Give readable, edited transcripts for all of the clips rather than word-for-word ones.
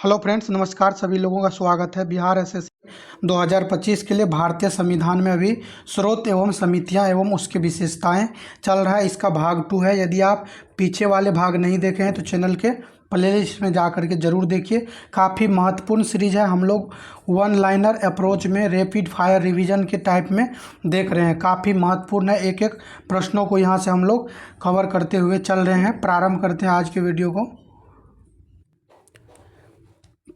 Hello friends, नमस्कार। सभी लोगों का स्वागत है। बिहार एसएससी 2025 के लिए भारतीय संविधान में अभी स्रोत एवं समितियां एवं उसकी विशेषताएं चल रहा है। इसका भाग 2 है। यदि आप पीछे वाले भाग नहीं देखे हैं तो चैनल के प्लेलिस्ट में जा करके ज़रूर देखिए। काफ़ी महत्वपूर्ण सीरीज है। हम लोग वन लाइनर अप्रोच में रैपिड फायर रिवीजन के टाइप में देख रहे हैं। काफ़ी महत्वपूर्ण है। एक एक प्रश्नों को यहाँ से हम लोग कवर करते हुए चल रहे हैं। प्रारंभ करते हैं आज के वीडियो को।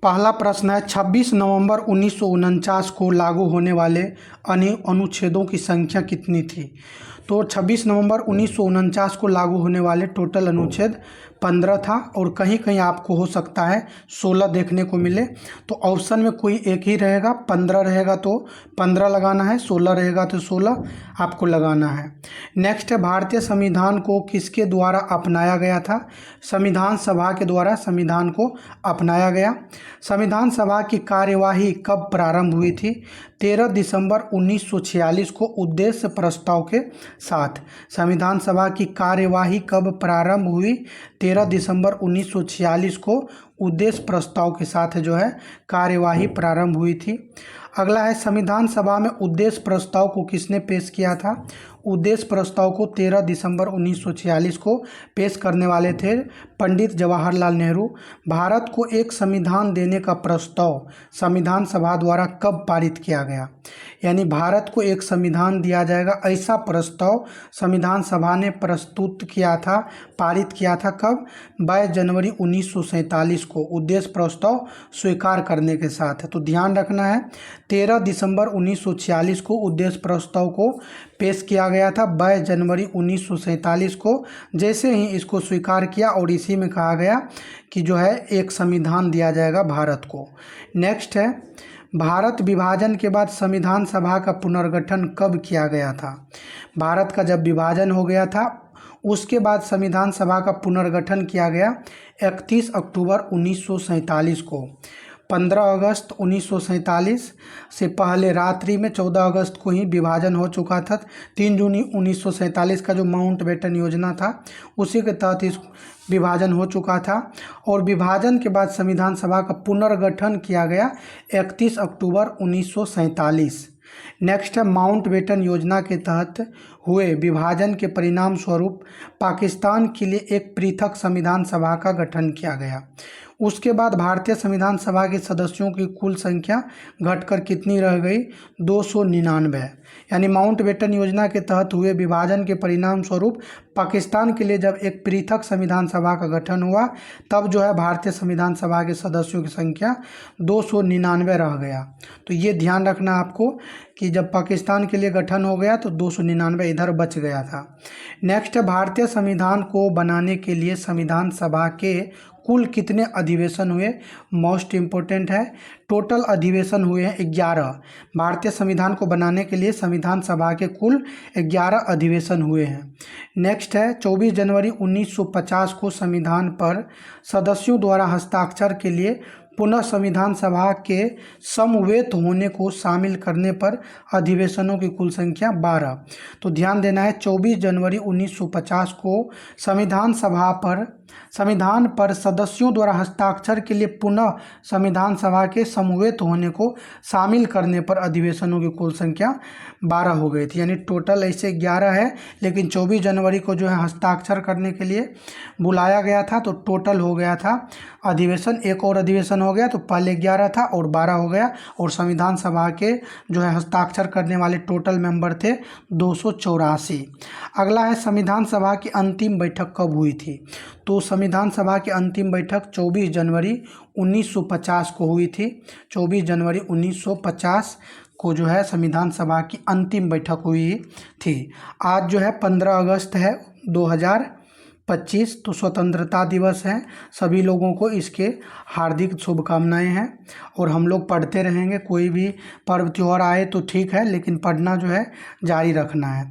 पहला प्रश्न है, 26 नवंबर 1949 को लागू होने वाले अनुच्छेदों की संख्या कितनी थी? तो 26 नवंबर 1949 को लागू होने वाले टोटल अनुच्छेद 15 था, और कहीं कहीं आपको हो सकता है 16 देखने को मिले। तो ऑप्शन में कोई एक ही रहेगा। 15 रहेगा तो 15 लगाना है, 16 रहेगा तो 16 आपको लगाना है। नेक्स्ट है, भारतीय संविधान को किसके द्वारा अपनाया गया था? संविधान सभा के द्वारा संविधान को अपनाया गया। संविधान सभा की कार्यवाही कब प्रारंभ हुई थी? 13 दिसंबर 1946 को उद्देश्य प्रस्ताव के साथ। संविधान सभा की कार्यवाही कब प्रारंभ हुई? 13 दिसंबर 1946 को उद्देश्य प्रस्ताव के साथ जो है कार्यवाही प्रारंभ हुई थी। अगला है, संविधान सभा में उद्देश्य प्रस्ताव को किसने पेश किया था? उद्देश्य प्रस्ताव को 13 दिसंबर 1946 को पेश करने वाले थे पंडित जवाहरलाल नेहरू। भारत को एक संविधान देने का प्रस्ताव संविधान सभा द्वारा कब पारित किया गया? यानी भारत को एक संविधान दिया जाएगा, ऐसा प्रस्ताव संविधान सभा ने प्रस्तुत किया था, पारित किया था कब? 22 जनवरी 1947 को उद्देश्य प्रस्ताव स्वीकार करने के साथ। तो ध्यान रखना है, 13 दिसंबर 1946 को उद्देश्य प्रस्ताव को पेश किया गया था। 22 जनवरी 1947 को जैसे ही इसको स्वीकार किया, और इसी में कहा गया कि जो है एक संविधान दिया जाएगा भारत को। नेक्स्ट है, भारत विभाजन के बाद संविधान सभा का पुनर्गठन कब किया गया था? भारत का जब विभाजन हो गया था उसके बाद संविधान सभा का पुनर्गठन किया गया 31 अक्टूबर 1947 को। 15 अगस्त 1947 से पहले रात्रि में 14 अगस्त को ही विभाजन हो चुका था। 3 जून 1947 का जो माउंट बेटन योजना था उसी के तहत इस विभाजन हो चुका था, और विभाजन के बाद संविधान सभा का पुनर्गठन किया गया 31 अक्टूबर 1947। नेक्स्ट है, माउंट बेटन योजना के तहत हुए विभाजन के परिणाम स्वरूप पाकिस्तान के लिए एक पृथक संविधान सभा का गठन किया गया। उसके बाद भारतीय संविधान सभा के सदस्यों की कुल संख्या घटकर कितनी रह गई? 299। यानी माउंट बेटन योजना के तहत हुए विभाजन के परिणाम स्वरूप पाकिस्तान के लिए जब एक पृथक संविधान सभा का गठन हुआ, तब जो है भारतीय संविधान सभा के सदस्यों की संख्या 299 रह गया। तो ये ध्यान रखना आपको कि जब पाकिस्तान के लिए गठन हो गया तो 299 इधर बच गया था। नेक्स्ट है, भारतीय संविधान को बनाने के लिए संविधान सभा के कुल कितने अधिवेशन हुए? मोस्ट इम्पोर्टेंट है, टोटल अधिवेशन हुए हैं 11। भारतीय संविधान को बनाने के लिए संविधान सभा के कुल 11 अधिवेशन हुए हैं। नेक्स्ट है, 24 जनवरी 1950 को संविधान पर सदस्यों द्वारा हस्ताक्षर के लिए पुनः संविधान सभा के समवेत होने को शामिल करने पर अधिवेशनों की कुल संख्या 12। तो ध्यान देना है, 24 जनवरी 1950 को संविधान पर सदस्यों द्वारा हस्ताक्षर के लिए पुनः संविधान सभा के समवेत होने को शामिल करने पर अधिवेशनों की कुल संख्या 12 हो गई थी। यानी टोटल ऐसे 11 है, लेकिन 24 जनवरी को जो है हस्ताक्षर करने के लिए बुलाया गया था, तो टोटल हो गया था अधिवेशन। एक और अधिवेशन हो गया, तो पहले 11 था और 12 हो गया, और संविधान सभा के जो है हस्ताक्षर करने वाले टोटल मेंबर थे 284। अगला है, संविधान सभा की अंतिम बैठक कब हुई थी? तो संविधान सभा की अंतिम बैठक 24 जनवरी 1950 को हुई थी। 24 जनवरी 1950 को जो है संविधान सभा की अंतिम बैठक हुई थी। आज जो है 15 अगस्त है 2025, तो स्वतंत्रता दिवस है। सभी लोगों को इसके हार्दिक शुभकामनाएं हैं, और हम लोग पढ़ते रहेंगे। कोई भी पर्व त्यौहार आए तो ठीक है, लेकिन पढ़ना जो है जारी रखना है।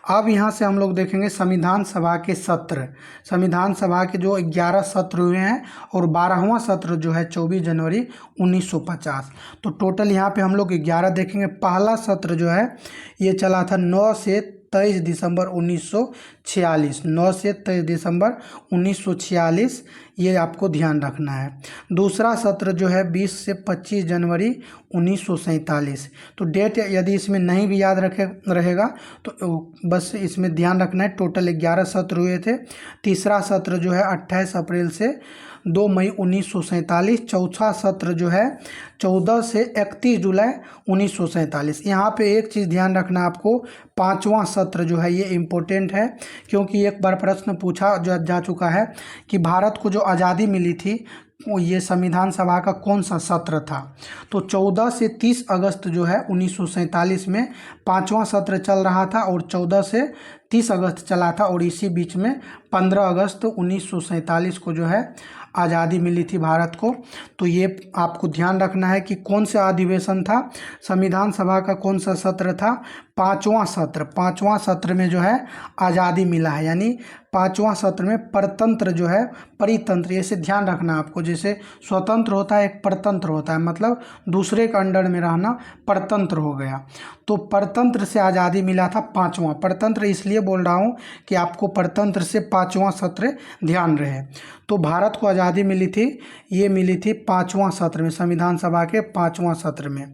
अब यहाँ से हम लोग देखेंगे संविधान सभा के सत्र। संविधान सभा के जो 11 सत्र हुए हैं, और 12वां सत्र जो है 24 जनवरी 1950। तो टोटल यहाँ पे हम लोग 11 देखेंगे। पहला सत्र जो है ये चला था 9 से 23 दिसंबर 1946, 9 से 23 दिसंबर 1946, ये आपको ध्यान रखना है। दूसरा सत्र जो है 20 से 25 जनवरी 1947। तो डेट यदि इसमें नहीं भी याद रहेगा तो बस इसमें ध्यान रखना है। टोटल 11 सत्र हुए थे। तीसरा सत्र जो है 28 अप्रैल से 2 मई 1947। चौथा सत्र जो है 14 से 31 जुलाई 1947। यहाँ पे एक चीज़ ध्यान रखना आपको, पांचवा सत्र जो है ये इम्पोर्टेंट है, क्योंकि एक बार प्रश्न पूछा जा चुका है कि भारत को जो आज़ादी मिली थी वो ये संविधान सभा का कौन सा सत्र था। तो 14 से 30 अगस्त जो है 1947 में पांचवा सत्र चल रहा था और 14 से 30 अगस्त चला था, और इसी बीच में 15 अगस्त 1947 को जो है आज़ादी मिली थी भारत को। तो ये आपको ध्यान रखना है कि कौन सा अधिवेशन था, संविधान सभा का कौन सा सत्र था, पांचवा सत्र। पांचवा सत्र में जो है आज़ादी मिला है, यानी पांचवा सत्र में परतंत्र जो है, परितंत्र, ऐसे ध्यान रखना आपको। जैसे स्वतंत्र होता है, एक परतंत्र होता है, मतलब दूसरे के अंडर में रहना परतंत्र हो गया। तो परतंत्र से आज़ादी मिला था पांचवा। परतंत्र इसलिए बोल रहा हूँ कि आपको परतंत्र से पांचवा सत्र ध्यान रहे। तो भारत को आज़ादी मिली थी, ये मिली थी पांचवा सत्र में, संविधान सभा के पांचवा सत्र में।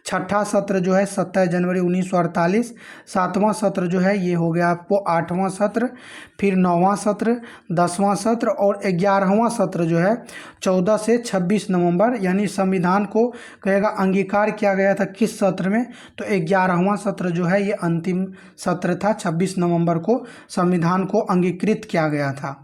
छठा सत्र जो है 27 जनवरी 1948। सातवां सत्र जो है ये हो गया आपको आठवां सत्र। फिर नौवां सत्र, 10वां सत्र और 11वां सत्र जो है 14 से 26 नवंबर, यानी संविधान को कहेगा अंगीकार किया गया था किस सत्र में, तो 11वां सत्र जो है ये अंतिम सत्र था। 26 नवंबर को संविधान को अंगीकृत किया गया था।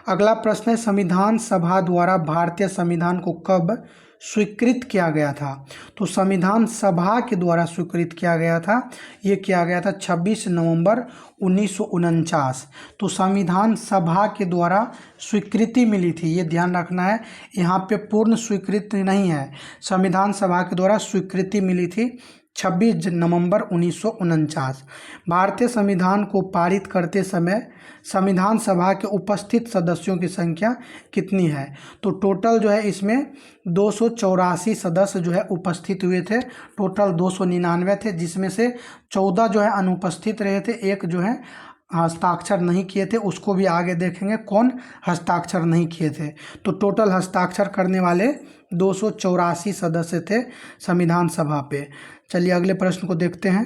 अगला प्रश्न है, संविधान सभा द्वारा भारतीय संविधान को कब स्वीकृत किया गया था। तो संविधान सभा के द्वारा स्वीकृत किया गया था, ये किया गया था 26 नवंबर 1949। तो संविधान सभा के द्वारा स्वीकृति मिली थी, ये ध्यान रखना है। यहाँ पे पूर्ण स्वीकृति नहीं है, संविधान सभा के द्वारा स्वीकृति मिली थी 26 नवंबर 1949। भारतीय संविधान को पारित करते समय संविधान सभा के उपस्थित सदस्यों की संख्या कितनी है। तो टोटल जो है इसमें 284 सदस्य जो है उपस्थित हुए थे। टोटल 299 थे, जिसमें से 14 जो है अनुपस्थित रहे थे, एक जो है हस्ताक्षर नहीं किए थे, उसको भी आगे देखेंगे कौन हस्ताक्षर नहीं किए थे। तो टोटल हस्ताक्षर करने वाले 284 सदस्य थे संविधान सभा पे। चलिए अगले प्रश्न को देखते हैं।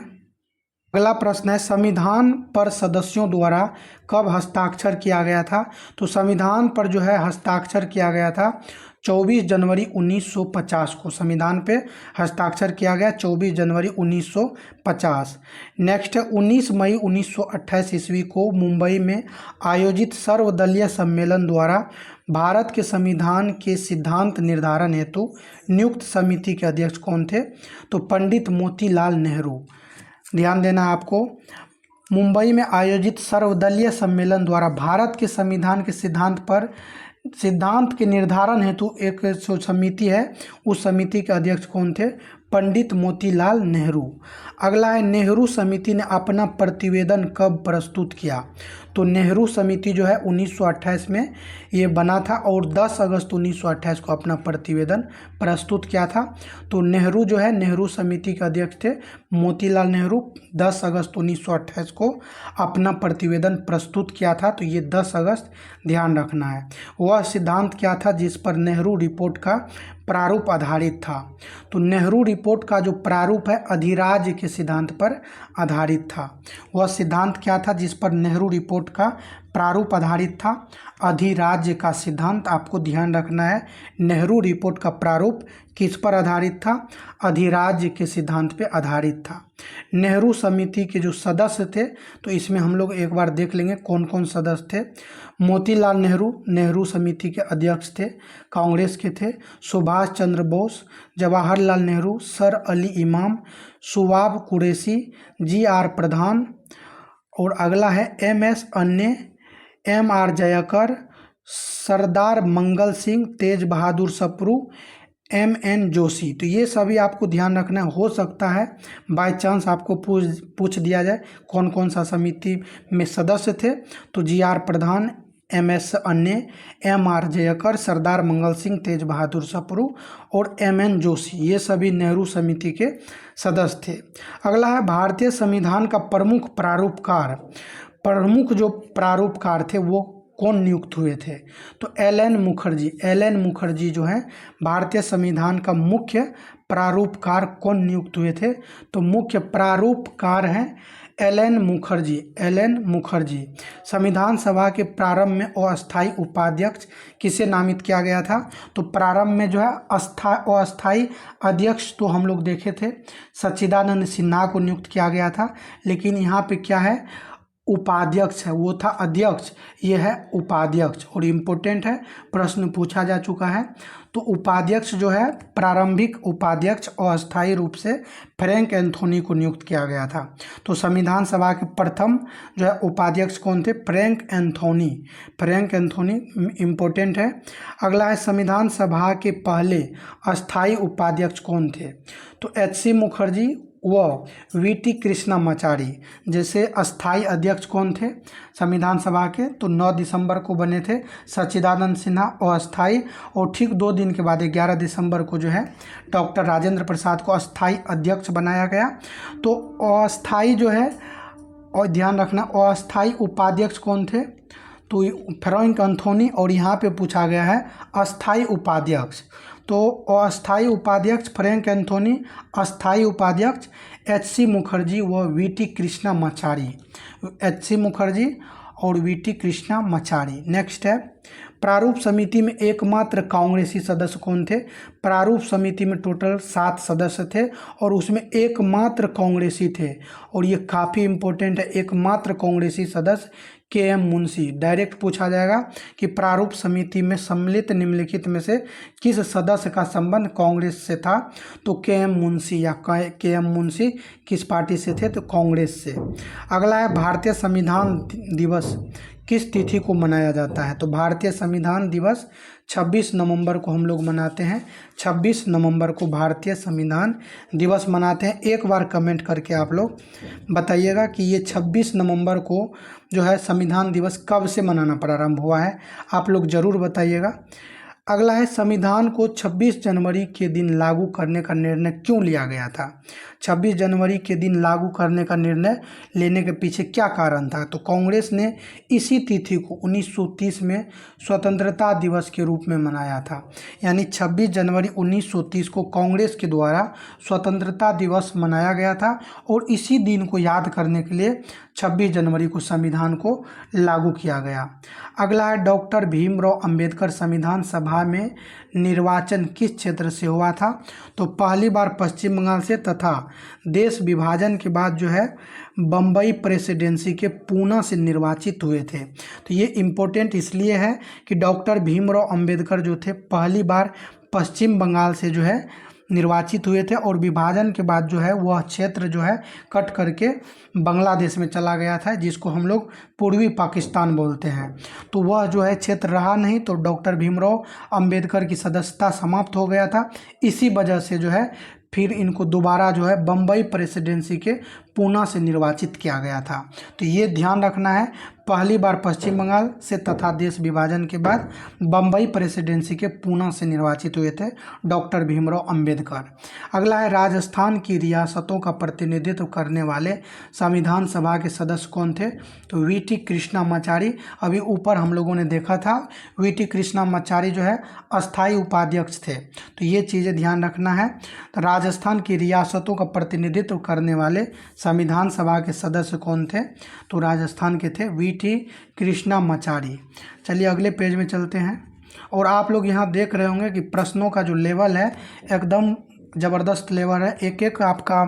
अगला प्रश्न है, संविधान पर सदस्यों द्वारा कब हस्ताक्षर किया गया था। तो संविधान पर जो है हस्ताक्षर किया गया था 24 जनवरी 1950 को। संविधान पे हस्ताक्षर किया गया 24 जनवरी 1950। नेक्स्ट है, 19 मई 1928 ईस्वी को मुंबई में आयोजित सर्वदलीय सम्मेलन द्वारा भारत के संविधान के सिद्धांत निर्धारण हेतु नियुक्त समिति के अध्यक्ष कौन थे। तो पंडित मोतीलाल नेहरू। ध्यान देना आपको, मुंबई में आयोजित सर्वदलीय सम्मेलन द्वारा भारत के संविधान के सिद्धांत के निर्धारण हेतु एक समिति है, उस समिति के अध्यक्ष कौन थे, पंडित मोतीलाल नेहरू। अगला है, नेहरू समिति ने अपना प्रतिवेदन कब प्रस्तुत किया। तो नेहरू समिति जो है 1928 में ये बना था और 10 अगस्त 1928 को अपना प्रतिवेदन प्रस्तुत किया था। तो नेहरू जो है नेहरू समिति के अध्यक्ष थे मोतीलाल नेहरू। 10 अगस्त 1928 को अपना प्रतिवेदन प्रस्तुत किया था। तो ये 10 अगस्त ध्यान रखना है। वह सिद्धांत क्या था जिस पर नेहरू रिपोर्ट का प्रारूप आधारित था। तो नेहरू रिपोर्ट का जो प्रारूप है अधिराज्य के सिद्धांत पर आधारित था। वह सिद्धांत क्या था जिस पर नेहरू रिपोर्ट का प्रारूप आधारित था, अधिराज्य का सिद्धांत। आपको ध्यान रखना है, नेहरू रिपोर्ट का प्रारूप किस पर आधारित था, अधिराज्य के सिद्धांत पे आधारित था। नेहरू समिति के जो सदस्य थे, तो इसमें हम लोग एक बार देख लेंगे कौन कौन सदस्य थे। मोतीलाल नेहरू नेहरू समिति के अध्यक्ष थे, कांग्रेस के थे। सुभाष चंद्र बोस, जवाहरलाल नेहरू, सर अली इमाम, सुवाब कुरैशी, जी.आर. प्रधान। और अगला है एम.एस. अन्ने, एम.आर. जयकर, सरदार मंगल सिंह, तेज बहादुर सप्रू, एम.एन. जोशी। तो ये सभी आपको ध्यान रखना है। हो सकता है बाय चांस आपको पूछ दिया जाए कौन कौन सा समिति में सदस्य थे। तो जी.आर. प्रधान, MS अन्य, MR जयकर, सरदार मंगल सिंह, तेज बहादुर सप्रू और MN जोशी, ये सभी नेहरू समिति के सदस्य थे। अगला है भारतीय संविधान का प्रमुख जो प्रारूपकार थे वो कौन नियुक्त हुए थे? तो LN मुखर्जी जो है भारतीय संविधान का मुख्य प्रारूपकार कौन नियुक्त हुए थे? तो मुख्य प्रारूपकार हैं LN मुखर्जी। संविधान सभा के प्रारंभ में अस्थायी उपाध्यक्ष किसे नामित किया गया था? तो प्रारंभ में जो है अस्थायी अध्यक्ष तो हम लोग देखे थे सच्चिदानंद सिन्हा को नियुक्त किया गया था, लेकिन यहाँ पे क्या है, उपाध्यक्ष है, वो था अध्यक्ष, ये है उपाध्यक्ष और इम्पोर्टेंट है, प्रश्न पूछा जा चुका है। तो उपाध्यक्ष जो है, प्रारंभिक उपाध्यक्ष अस्थायी रूप से फ्रैंक एंथोनी को नियुक्त किया गया था। तो संविधान सभा के प्रथम जो है उपाध्यक्ष कौन थे? फ्रैंक एंथोनी इम्पोर्टेंट है। अगला है संविधान सभा के पहले अस्थायी उपाध्यक्ष कौन थे? तो HC मुखर्जी व VT कृष्णामाचारी। जैसे अस्थाई अध्यक्ष कौन थे संविधान सभा के? तो 9 दिसंबर को बने थे सच्चिदानंद सिन्हा अस्थाई, और ठीक 2 दिन के बाद 11 दिसंबर को जो है डॉक्टर राजेंद्र प्रसाद को अस्थाई अध्यक्ष बनाया गया। तो अस्थाई जो है, और ध्यान रखना अस्थाई उपाध्यक्ष कौन थे? तो फ्रैंक एंथोनी, और यहाँ पे पूछा गया है अस्थाई उपाध्यक्ष। तो अस्थाई उपाध्यक्ष फ्रैंक एंथोनी, अस्थाई उपाध्यक्ष HC मुखर्जी व VT कृष्णामाचारी। HC मुखर्जी और VT कृष्णामाचारी। नेक्स्ट है प्रारूप समिति में एकमात्र कांग्रेसी सदस्य कौन थे? प्रारूप समिति में टोटल 7 सदस्य थे और उसमें एकमात्र कांग्रेसी थे, और ये काफ़ी इम्पोर्टेंट है, एकमात्र कांग्रेसी सदस्य KM मुंशी। डायरेक्ट पूछा जाएगा कि प्रारूप समिति में सम्मिलित निम्नलिखित में से किस सदस्य का संबंध कांग्रेस से था? तो KM मुंशी, या KM मुंशी किस पार्टी से थे? तो कांग्रेस से। अगला है भारतीय संविधान दिवस किस तिथि को मनाया जाता है? तो भारतीय संविधान दिवस 26 नवंबर को हम लोग मनाते हैं। 26 नवंबर को भारतीय संविधान दिवस मनाते हैं। एक बार कमेंट करके आप लोग बताइएगा कि ये 26 नवंबर को जो है संविधान दिवस कब से मनाना प्रारंभ हुआ है, आप लोग ज़रूर बताइएगा। अगला है संविधान को 26 जनवरी के दिन लागू करने का निर्णय क्यों लिया गया था? 26 जनवरी के दिन लागू करने का निर्णय लेने के पीछे क्या कारण था? तो कांग्रेस ने इसी तिथि को 1930 में स्वतंत्रता दिवस के रूप में मनाया था। यानी 26 जनवरी 1930 को कांग्रेस के द्वारा स्वतंत्रता दिवस मनाया गया था, और इसी दिन को याद करने के लिए 26 जनवरी को संविधान को लागू किया गया। अगला है डॉक्टर भीमराव अंबेडकर संविधान सभा में निर्वाचन किस क्षेत्र से हुआ था? तो पहली बार पश्चिम बंगाल से, तथा देश विभाजन के बाद जो है बम्बई प्रेसिडेंसी के पूना से निर्वाचित हुए थे। तो ये इम्पोर्टेंट इसलिए है कि डॉक्टर भीमराव अंबेडकर जो थे पहली बार पश्चिम बंगाल से जो है निर्वाचित हुए थे, और विभाजन के बाद जो है वह क्षेत्र जो है कट करके बांग्लादेश में चला गया था, जिसको हम लोग पूर्वी पाकिस्तान बोलते हैं। तो वह जो है क्षेत्र रहा नहीं, तो डॉक्टर भीमराव अंबेडकर की सदस्यता समाप्त हो गया था। इसी वजह से जो है फिर इनको दोबारा जो है बम्बई प्रेसिडेंसी के पूना से निर्वाचित किया गया था। तो ये ध्यान रखना है, पहली बार पश्चिम बंगाल से तथा देश विभाजन के बाद बम्बई प्रेसिडेंसी के पूना से निर्वाचित हुए थे डॉक्टर भीमराव अंबेडकर। अगला है राजस्थान की रियासतों का प्रतिनिधित्व करने वाले संविधान सभा के सदस्य कौन थे? तो VT कृष्णामाचारी। अभी ऊपर हम लोगों ने देखा था VT कृष्णामाचारी जो है अस्थाई उपाध्यक्ष थे। तो ये चीज़ें ध्यान रखना है। तो राजस्थान की रियासतों का प्रतिनिधित्व करने वाले संविधान सभा के सदस्य कौन थे? तो राजस्थान के थे VT कृष्णामाचारी। चलिए अगले पेज में चलते हैं, और आप लोग यहाँ देख रहे होंगे कि प्रश्नों का जो लेवल है एकदम ज़बरदस्त लेवल है, एक एक आपका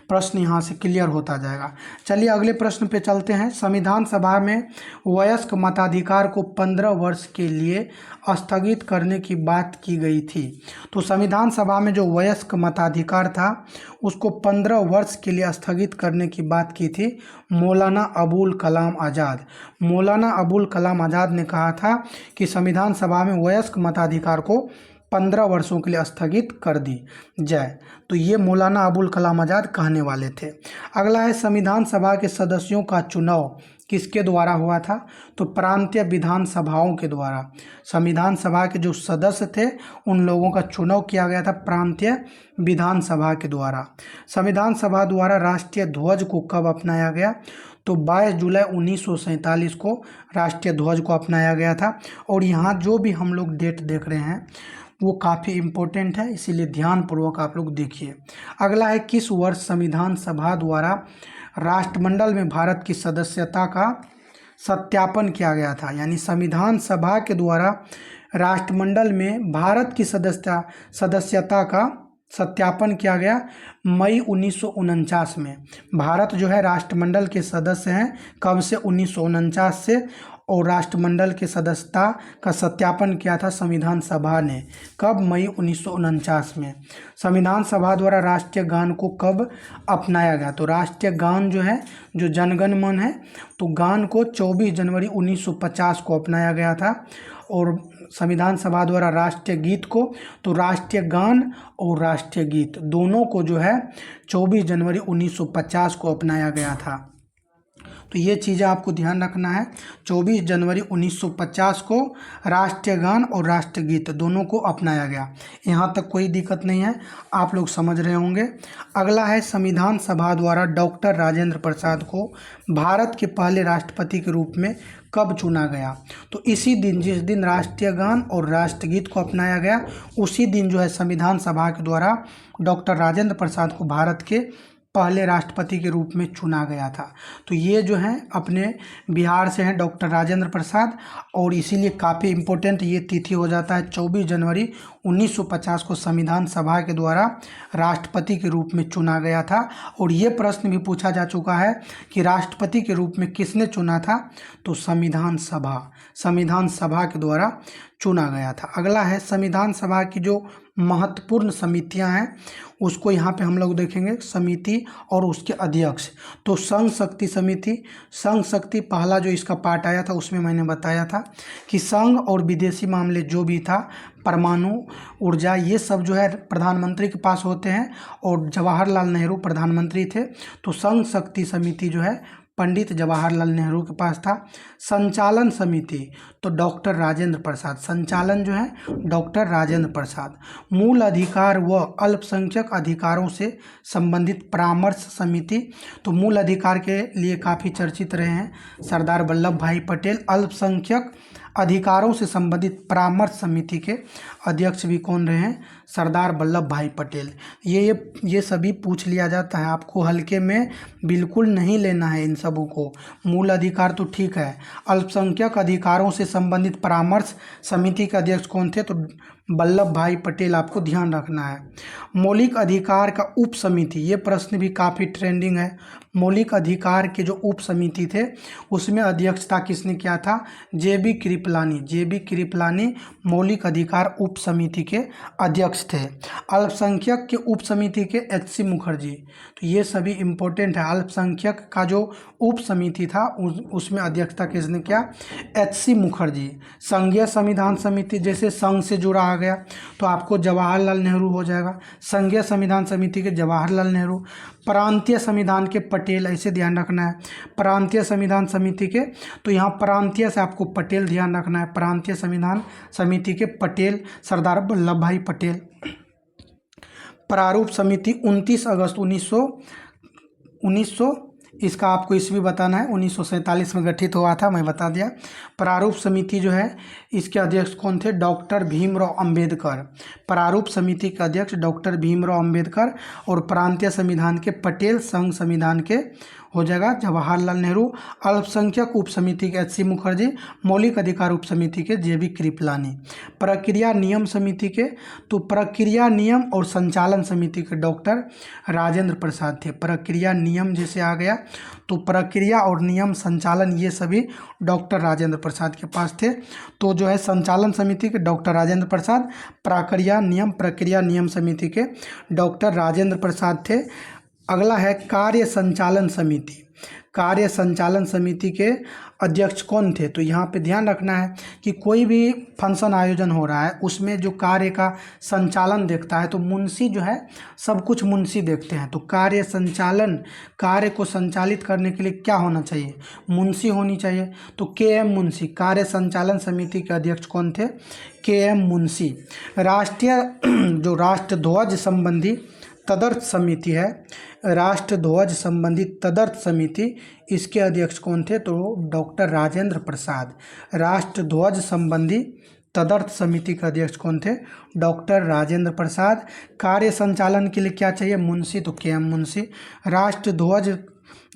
प्रश्न यहाँ से क्लियर होता जाएगा। चलिए अगले प्रश्न पे चलते हैं। संविधान सभा में वयस्क मताधिकार को 15 वर्ष के लिए स्थगित करने की बात की गई थी। तो संविधान सभा में जो वयस्क मताधिकार था उसको 15 वर्ष के लिए स्थगित करने की बात की थी मौलाना अबुल कलाम आज़ाद। मौलाना अबुल कलाम आज़ाद ने कहा था कि संविधान सभा में वयस्क मताधिकार को 15 वर्षों के लिए स्थगित कर दी जाए। तो ये मौलाना अबुल कलाम आज़ाद कहने वाले थे। अगला है संविधान सभा के सदस्यों का चुनाव किसके द्वारा हुआ था? तो प्रांतीय विधानसभाओं के द्वारा। संविधान सभा के जो सदस्य थे उन लोगों का चुनाव किया गया था प्रांतीय विधानसभा के द्वारा। संविधान सभा द्वारा राष्ट्रीय ध्वज को कब अपनाया गया? तो 22 जुलाई 1947 को राष्ट्रीय ध्वज को अपनाया गया था। और यहाँ जो भी हम लोग डेट देख रहे हैं वो काफ़ी इम्पोर्टेंट है, इसीलिए ध्यानपूर्वक आप लोग देखिए। अगला है किस वर्ष संविधान सभा द्वारा राष्ट्रमंडल में भारत की सदस्यता का सत्यापन किया गया था? यानी संविधान सभा के द्वारा राष्ट्रमंडल में भारत की सदस्यता का सत्यापन किया गया मई 1949 में। भारत जो है राष्ट्रमंडल के सदस्य हैं कब से? 1949 से। और राष्ट्रमंडल के सदस्यता का सत्यापन किया था संविधान सभा ने कब? मई 1949 में। संविधान सभा द्वारा राष्ट्रीय गान को कब अपनाया गया? तो राष्ट्रीय गान जो है, जो जनगण मन है, तो गान को 24 जनवरी 1950 को अपनाया गया था। और संविधान सभा द्वारा राष्ट्रीय गीत को, तो राष्ट्रीय गान और राष्ट्रीय गीत दोनों को जो है 24 जनवरी 1950 को अपनाया गया था। तो ये चीज़ें आपको ध्यान रखना है। 24 जनवरी 1950 को राष्ट्रीय गान और राष्ट्रीय गीत दोनों को अपनाया गया। यहाँ तक कोई दिक्कत नहीं है, आप लोग समझ रहे होंगे। अगला है संविधान सभा द्वारा डॉक्टर राजेंद्र प्रसाद को भारत के पहले राष्ट्रपति के रूप में कब चुना गया? तो इसी दिन, जिस दिन राष्ट्रीय गान और राष्ट्रगीत को अपनाया गया, उसी दिन जो है संविधान सभा के द्वारा डॉक्टर राजेंद्र प्रसाद को भारत के पहले राष्ट्रपति के रूप में चुना गया था। तो ये जो हैं अपने बिहार से हैं डॉक्टर राजेंद्र प्रसाद, और इसीलिए काफ़ी इम्पोर्टेंट ये तिथि हो जाता है। 24 जनवरी 1950 को संविधान सभा के द्वारा राष्ट्रपति के रूप में चुना गया था। और ये प्रश्न भी पूछा जा चुका है कि राष्ट्रपति के रूप में किसने चुना था? तो संविधान सभा के द्वारा चुना गया था। अगला है संविधान सभा की जो महत्वपूर्ण समितियां हैं उसको यहाँ पे हम लोग देखेंगे, समिति और उसके अध्यक्ष। तो संघ शक्ति समिति, संघ शक्ति पहला जो इसका पार्ट आया था उसमें मैंने बताया था कि संघ और विदेशी मामले जो भी था, परमाणु ऊर्जा, ये सब जो है प्रधानमंत्री के पास होते हैं और जवाहरलाल नेहरू प्रधानमंत्री थे। तो संघ शक्ति समिति जो है पंडित जवाहरलाल नेहरू के पास था। संचालन समिति तो डॉक्टर राजेंद्र प्रसाद, संचालन जो है डॉक्टर राजेंद्र प्रसाद। मूल अधिकार व अल्पसंख्यक अधिकारों से संबंधित परामर्श समिति, तो मूल अधिकार के लिए काफ़ी चर्चित रहे हैं सरदार वल्लभ भाई पटेल। अल्पसंख्यक अधिकारों से संबंधित परामर्श समिति के अध्यक्ष भी कौन रहे हैं? सरदार वल्लभ भाई पटेल। ये सभी पूछ लिया जाता है, आपको हल्के में बिल्कुल नहीं लेना है इन सबों को। मूल अधिकार तो ठीक है, अल्पसंख्यक अधिकारों से संबंधित परामर्श समिति के अध्यक्ष कौन थे? तो वल्लभ भाई पटेल, आपको ध्यान रखना है। मौलिक अधिकार का उप समिति, ये प्रश्न भी काफ़ी ट्रेंडिंग है। मौलिक अधिकार के जो उप समिति थे उसमें अध्यक्षता किसने किया था? जे.बी. कृपलानी मौलिक अधिकार उप समिति के अध्यक्ष थे। अल्पसंख्यक के उप समिति के एच.सी. मुखर्जी। तो ये सभी इम्पोर्टेंट है। अल्पसंख्यक का जो उप समिति था उसमें अध्यक्षता किसने किया? एच.सी. मुखर्जी। संघीय संविधान समिति, जैसे संघ से जुड़ा आ गया तो आपको जवाहरलाल नेहरू हो जाएगा। संघीय संविधान समिति के जवाहरलाल नेहरू। प्रांतीय संविधान के पटेल, ऐसे ध्यान रखना है। प्रांतीय संविधान समिति के, तो यहाँ प्रांतीय से आपको पटेल ध्यान रखना है। प्रांतीय संविधान समिति के पटेल सरदार वल्लभ भाई पटेल। प्रारूप समिति 29 अगस्त 1900 इसका आपको ईस्वी बताना है, 1947 में गठित हुआ था, मैं बता दिया। प्रारूप समिति जो है इसके अध्यक्ष कौन थे? डॉक्टर भीमराव अंबेडकर। प्रारूप समिति के अध्यक्ष डॉक्टर भीमराव अंबेडकर। और प्रांतीय संविधान के पटेल, संघ संविधान के हो जाएगा जवाहरलाल नेहरू। अल्पसंख्यक उप समिति के एच.सी. मुखर्जी। मौलिक अधिकार उप समिति के जे.बी. कृपलानी। प्रक्रिया नियम समिति के, तो प्रक्रिया नियम और संचालन समिति के डॉक्टर राजेंद्र प्रसाद थे। प्रक्रिया नियम जैसे आ गया तो प्रक्रिया और नियम संचालन ये सभी डॉक्टर राजेंद्र प्रसाद के पास थे। तो जो है संचालन समिति के डॉक्टर राजेंद्र प्रसाद, प्रक्रिया नियम समिति के डॉक्टर राजेंद्र प्रसाद थे। अगला है कार्य संचालन समिति। कार्य संचालन समिति के अध्यक्ष कौन थे? तो यहाँ पे ध्यान रखना है कि कोई भी फंक्शन आयोजन हो रहा है उसमें जो कार्य का संचालन देखता है तो मुंशी जो है सब कुछ मुंशी देखते हैं। तो कार्य संचालन, कार्य को संचालित करने के लिए क्या होना चाहिए? मुंशी होनी चाहिए। तो KM मुंशी कार्य संचालन समिति के अध्यक्ष कौन थे? KM मुंशी। राष्ट्रीय जो राष्ट्रध्वज संबंधी तदर्थ समिति है, राष्ट्रध्वज संबंधी तदर्थ समिति, इसके अध्यक्ष कौन थे? तो डॉक्टर राजेंद्र प्रसाद। राष्ट्रध्वज संबंधी तदर्थ समिति के अध्यक्ष कौन थे? डॉक्टर राजेंद्र प्रसाद। कार्य संचालन के लिए क्या चाहिए? मुंशी, तो KM मुंशी। राष्ट्रध्वज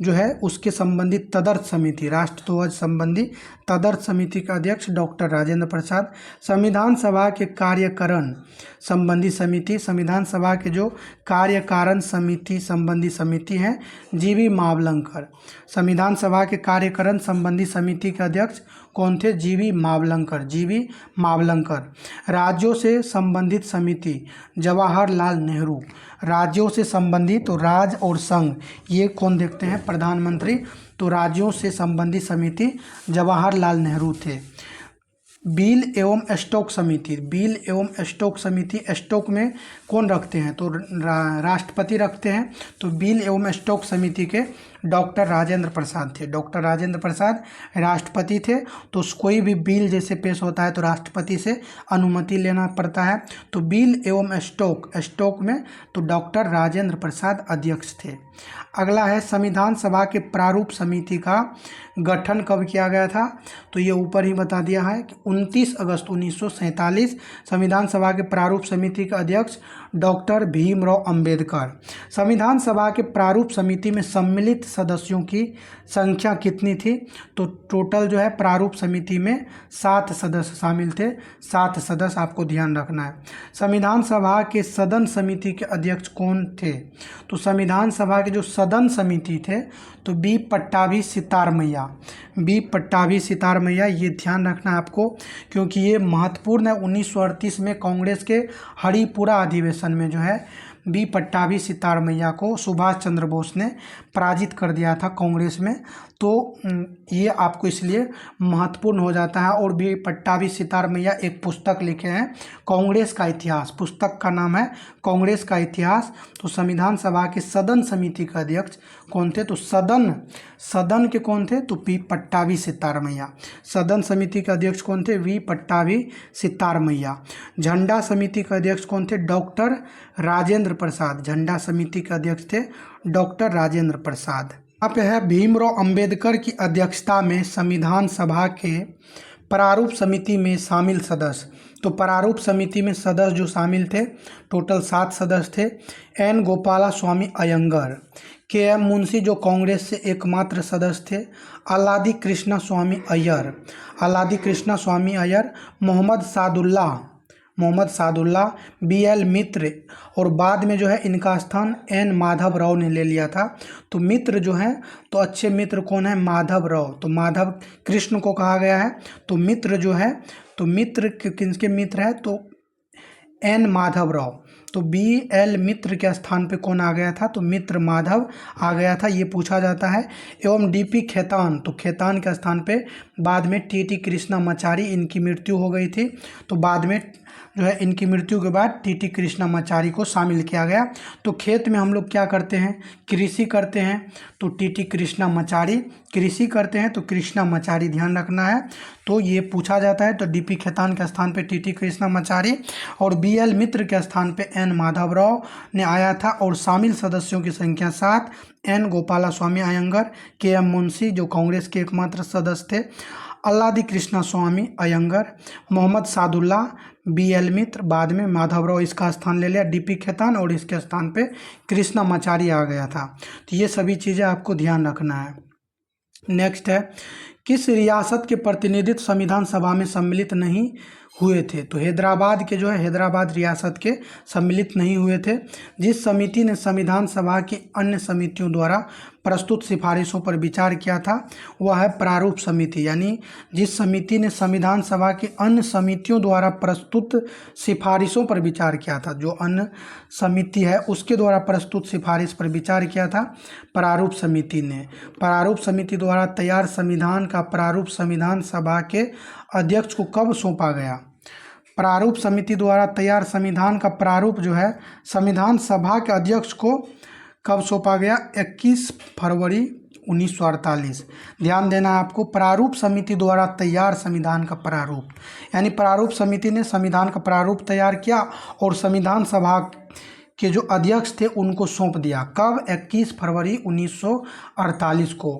जो है उसके संबंधित तदर्थ समिति, राष्ट्रध्वज संबंधी तदर्थ समिति का अध्यक्ष डॉक्टर राजेंद्र प्रसाद। संविधान सभा के कार्यकरण संबंधी समिति, संविधान सभा के जो कार्यकारण समिति संबंधी समिति हैं GV मावलंकर। संविधान सभा के कार्यकरण संबंधी समिति के अध्यक्ष कौन थे? GV Mavalankar, GV Mavalankar. राज्यों से संबंधित समिति जवाहरलाल नेहरू। राज्यों से संबंधित तो राज्य और संघ ये कौन देखते हैं? प्रधानमंत्री। तो राज्यों से संबंधित समिति जवाहरलाल नेहरू थे। बिल एवं स्टॉक समिति, बिल एवं स्टॉक समिति, स्टॉक में कौन रखते हैं? तो राष्ट्रपति रखते हैं। तो बिल एवं स्टॉक समिति के डॉक्टर राजेंद्र प्रसाद थे। डॉक्टर राजेंद्र प्रसाद राष्ट्रपति थे। तो कोई भी बिल जैसे पेश होता है तो राष्ट्रपति से अनुमति लेना पड़ता है। तो बिल एवं स्टॉक, स्टॉक में तो डॉक्टर राजेंद्र प्रसाद अध्यक्ष थे। अगला है संविधान सभा के प्रारूप समिति का गठन कब किया गया था? तो ये ऊपर ही बता दिया है कि 29 अगस्त 1947 संविधान सभा के प्रारूप समिति के अध्यक्ष डॉक्टर भीमराव अंबेडकर। संविधान सभा के प्रारूप समिति में सम्मिलित सदस्यों की संख्या कितनी थी? तो टोटल जो है प्रारूप समिति में 7 सदस्य शामिल थे। 7 सदस्य आपको ध्यान रखना है। संविधान सभा के सदन समिति के अध्यक्ष कौन थे? तो संविधान सभा के जो सदन समिति थे तो B पट्टाभी सितार मैया, B पट्टाभी सितार मैया, ये ध्यान रखना है आपको क्योंकि ये महत्वपूर्ण है। 1938 में कांग्रेस के हरिपुरा अधिवेशन में जो है B पट्टाभी सितार मैया को सुभाष चंद्र बोस ने पराजित कर दिया था कांग्रेस में। तो ये आपको इसलिए महत्वपूर्ण हो जाता है। और B पट्टाभी सितार मैया एक पुस्तक लिखे हैं कांग्रेस का इतिहास, पुस्तक का नाम है कांग्रेस का इतिहास। तो संविधान सभा के सदन समिति के अध्यक्ष कौन थे? तो सदन के कौन थे? तो B पट्टाभी सितार मैया। सदन समिति के अध्यक्ष कौन थे? V पट्टाभी सितार मैया। झंडा समिति के अध्यक्ष कौन थे? डॉक्टर राजेंद्र प्रसाद। झंडा समिति के अध्यक्ष थे डॉक्टर राजेंद्र प्रसाद। यहाँ पे है भीमराव अंबेडकर की अध्यक्षता में संविधान सभा के प्रारूप समिति में शामिल सदस्य। तो प्रारूप समिति में सदस्य जो शामिल थे टोटल 7 सदस्य थे। N गोपाला स्वामी अयंगर, KM मुंशी जो कांग्रेस से एकमात्र सदस्य थे, अल्लादी कृष्णा स्वामी अय्यर, अल्लादी कृष्णा स्वामी अय्यर, मोहम्मद सादुल्ला, BL मित्र, और बाद में जो है इनका स्थान N माधव राव ने ले लिया था। तो मित्र जो है तो अच्छे मित्र कौन है? माधव राव। तो माधव कृष्ण को कहा गया है। तो मित्र जो है तो मित्र किसके मित्र है? तो N माधव राव। तो BL मित्र के स्थान पे कौन आ गया था? तो मित्र माधव आ गया था, ये पूछा जाता है। एवं DP खेतान, तो खेतान के स्थान पे बाद में TT कृष्णामाचारी, इनकी मृत्यु हो गई थी। तो बाद में जो है इनकी मृत्यु के बाद TT कृष्णामाचारी को शामिल किया गया। तो खेत में हम लोग क्या करते हैं? कृषि करते हैं। तो TT कृष्णामाचारी, कृषि करते हैं तो कृष्णामाचारी ध्यान रखना है। तो ये पूछा जाता है। तो DP खेतान के स्थान पे TT कृष्णामाचारी और BL मित्र के स्थान पे N माधव राव ने आया था। और शामिल सदस्यों की संख्या 7, N गोपाला स्वामी अयंगर, KM मुंशी जो कांग्रेस के एकमात्र सदस्य थे, अल्लादी कृष्णा स्वामी अयंगर, मोहम्मद सादुल्ला, BL मित्र, बाद में माधव राव इसका स्थान ले लिया, DP खेतान, और इसके स्थान पे कृष्णामाचारी आ गया था। तो ये सभी चीज़ें आपको ध्यान रखना है। नेक्स्ट है, किस रियासत के प्रतिनिधित्व संविधान सभा में सम्मिलित नहीं हुए थे। तो हैदराबाद के जो है हैदराबाद रियासत के सम्मिलित नहीं हुए थे। जिस समिति ने संविधान सभा की अन्य समितियों द्वारा प्रस्तुत सिफारिशों पर विचार किया था वह है प्रारूप समिति। यानी जिस समिति ने संविधान सभा की अन्य समितियों द्वारा प्रस्तुत सिफारिशों पर विचार किया था, जो अन्य समिति है उसके द्वारा प्रस्तुत सिफारिश पर विचार किया था प्रारूप समिति ने। प्रारूप समिति द्वारा तैयार संविधान का प्रारूप संविधान सभा के अध्यक्ष को कब सौंपा गया? प्रारूप समिति द्वारा तैयार संविधान का प्रारूप जो है संविधान सभा के अध्यक्ष को कब सौंपा गया? 21 फरवरी 1948। ध्यान देना है आपको, प्रारूप समिति द्वारा तैयार संविधान का प्रारूप, यानी प्रारूप समिति ने संविधान का प्रारूप तैयार किया और संविधान सभा के जो अध्यक्ष थे उनको सौंप दिया। कब? 21 फरवरी 1948 को।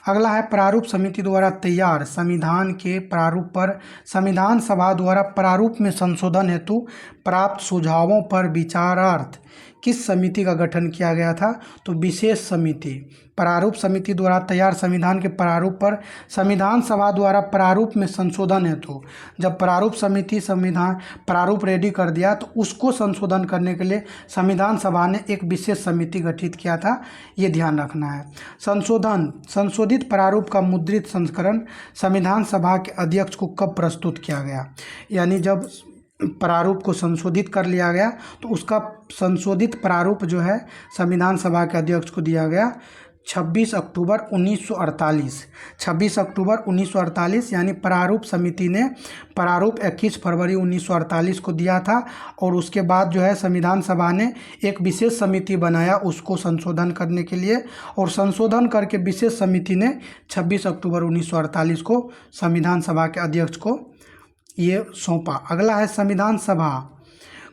अगला है प्रारूप समिति द्वारा तैयार संविधान के प्रारूप पर संविधान सभा द्वारा प्रारूप में संशोधन हेतु प्राप्त सुझावों पर विचारार्थ किस समिति का गठन किया गया था? तो विशेष समिति। प्रारूप समिति द्वारा तैयार संविधान के प्रारूप पर संविधान सभा द्वारा प्रारूप में संशोधन हेतु, जब प्रारूप समिति संविधान प्रारूप रेडी कर दिया तो उसको संशोधन करने के लिए संविधान सभा ने एक विशेष समिति गठित किया था, ये ध्यान रखना है। संशोधित प्रारूप का मुद्रित संस्करण संविधान सभा के अध्यक्ष को कब प्रस्तुत किया गया? यानी जब प्रारूप को संशोधित कर लिया गया तो उसका संशोधित प्रारूप जो है संविधान सभा के अध्यक्ष को दिया गया 26 अक्टूबर 1948। 26 अक्टूबर 1948 यानी प्रारूप समिति ने प्रारूप 21 फरवरी 1948 को दिया था और उसके बाद जो है संविधान सभा ने एक विशेष समिति बनाया उसको संशोधन करने के लिए, और संशोधन करके विशेष समिति ने 26 अक्टूबर 1948 को संविधान सभा के अध्यक्ष को ये सौंपा। अगला है संविधान सभा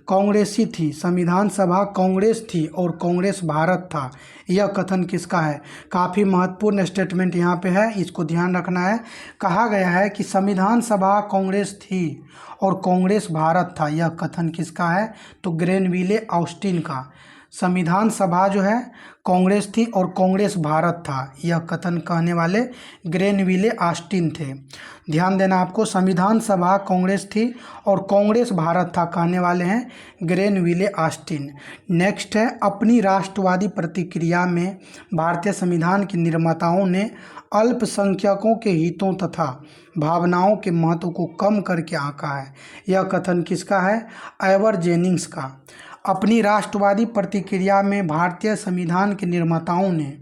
कांग्रेसी थी, संविधान सभा कांग्रेस थी और कांग्रेस भारत था, यह कथन किसका है? काफ़ी महत्वपूर्ण स्टेटमेंट यहाँ पे है, इसको ध्यान रखना है। कहा गया है कि संविधान सभा कांग्रेस थी और कांग्रेस भारत था, यह कथन किसका है? तो ग्रेनविले ऑस्टिन का। संविधान सभा जो है कांग्रेस थी और कांग्रेस भारत था, यह कथन कहने वाले ग्रेनविले ऑस्टिन थे। ध्यान देना आपको, संविधान सभा कांग्रेस थी और कांग्रेस भारत था कहने वाले हैं ग्रेनविले ऑस्टिन। नेक्स्ट है, अपनी राष्ट्रवादी प्रतिक्रिया में भारतीय संविधान के निर्माताओं ने अल्पसंख्यकों के हितों तथा भावनाओं के महत्व को कम करके आंका है, यह कथन किसका है? आइवर जेनिंग्स का। अपनी राष्ट्रवादी प्रतिक्रिया में भारतीय संविधान के निर्माताओं ने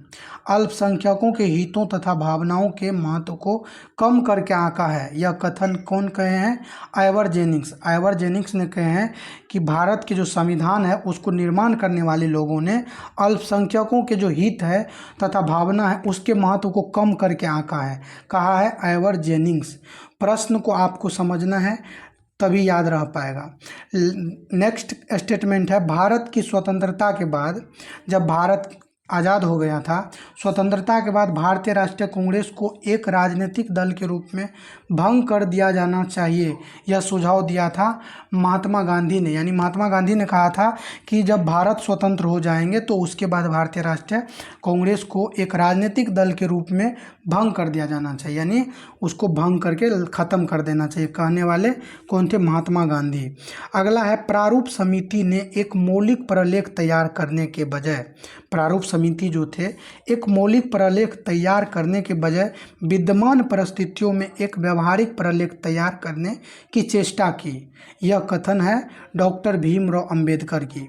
अल्पसंख्यकों के हितों तथा भावनाओं के महत्व को कम करके आंका है, यह कथन कौन कहे हैं? Ivor Jennings. आइवर जेनिंग्स ने कहे हैं कि भारत के जो संविधान है उसको निर्माण करने वाले लोगों ने अल्पसंख्यकों के जो हित है तथा भावना है उसके महत्व को कम करके आंका है, कहा है आइवर जेनिंग्स। प्रश्न को आपको समझना है तभी याद रह पाएगा। नेक्स्ट स्टेटमेंट है, भारत की स्वतंत्रता के बाद, जब भारत आज़ाद हो गया था, स्वतंत्रता के बाद भारतीय राष्ट्रीय कांग्रेस को एक राजनीतिक दल के रूप में भंग कर दिया जाना चाहिए, यह सुझाव दिया था महात्मा गांधी ने। यानी महात्मा गांधी ने कहा था कि जब भारत स्वतंत्र हो जाएंगे तो उसके बाद भारतीय राष्ट्रीय कांग्रेस को एक राजनीतिक दल के रूप में भंग कर दिया जाना चाहिए, यानी उसको भंग करके ख़त्म कर देना चाहिए, कहने वाले कौन थे? महात्मा गांधी। अगला है, प्रारूप समिति ने एक मौलिक प्रलेख तैयार करने के बजाय, प्रारूप समिति जो थे एक मौलिक प्रलेख तैयार करने के बजाय विद्यमान परिस्थितियों में एक व्यवहारिक प्रलेख तैयार करने की चेष्टा की, यह कथन है डॉक्टर भीमराव अंबेडकर की।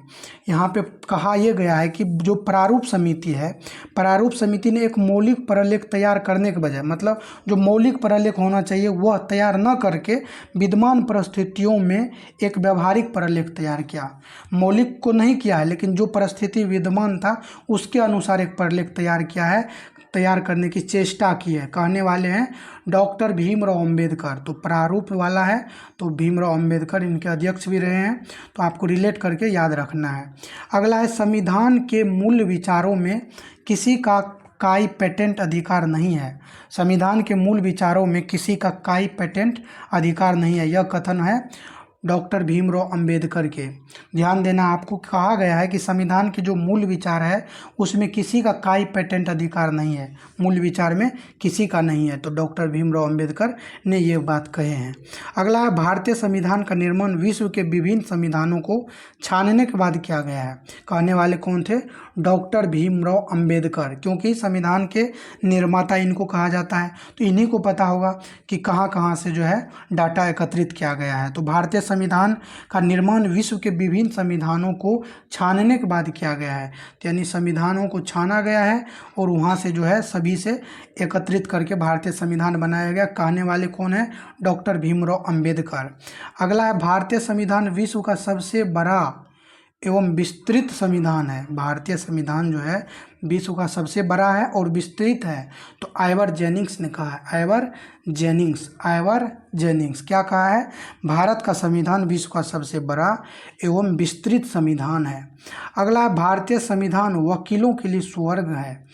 यहाँ पे कहा यह गया है कि जो प्रारूप समिति है, प्रारूप समिति ने एक मौलिक प्रलेख तैयार करने के बजाय, मतलब जो मौलिक प्रलेख होना चाहिए वह तैयार न करके विद्यमान परिस्थितियों में एक व्यवहारिक प्रलेख तैयार किया। मौलिक को नहीं किया है लेकिन जो परिस्थिति विद्यमान था उसके अनुसार एक प्रलेख तैयार किया है, तैयार करने की चेष्टा की है, कहने वाले हैं डॉक्टर भीमराव अंबेडकर। तो प्रारूप वाला है तो भीमराव अंबेडकर इनके अध्यक्ष भी रहे हैं, तो आपको रिलेट करके याद रखना है। अगला है, संविधान के मूल विचारों में किसी का काई पेटेंट अधिकार नहीं है, संविधान के मूल विचारों में किसी का काई पेटेंट अधिकार नहीं है, यह कथन है डॉक्टर भीमराव अंबेडकर के। ध्यान देना, आपको कहा गया है कि संविधान के जो मूल विचार है उसमें किसी का कोई पेटेंट अधिकार नहीं है, मूल विचार में किसी का नहीं है। तो डॉक्टर भीमराव अंबेडकर ने ये बात कहे हैं। अगला है, भारतीय संविधान का निर्माण विश्व के विभिन्न संविधानों को छानने के बाद किया गया है। कहने वाले कौन थे? डॉक्टर भीमराव अंबेडकर, क्योंकि संविधान के निर्माता इनको कहा जाता है। तो इन्हीं को पता होगा कि कहाँ कहाँ से जो है डाटा एकत्रित किया गया है। तो भारतीय संविधान का निर्माण विश्व के विभिन्न संविधानों को छानने के बाद किया गया है। तो यानी संविधानों को छाना गया है और वहाँ से जो है सभी से एकत्रित करके भारतीय संविधान बनाया गया। कहने वाले कौन है? डॉक्टर भीमराव अंबेडकर। अगला है, भारतीय संविधान विश्व का सबसे बड़ा एवं विस्तृत संविधान है। भारतीय संविधान जो है विश्व का सबसे बड़ा है और विस्तृत है। तो आइवर जेनिंग्स ने कहा है, आइवर जेनिंग्स क्या कहा है? भारत का संविधान विश्व का सबसे बड़ा एवं विस्तृत संविधान है। अगला है, भारतीय संविधान वकीलों के लिए स्वर्ग है।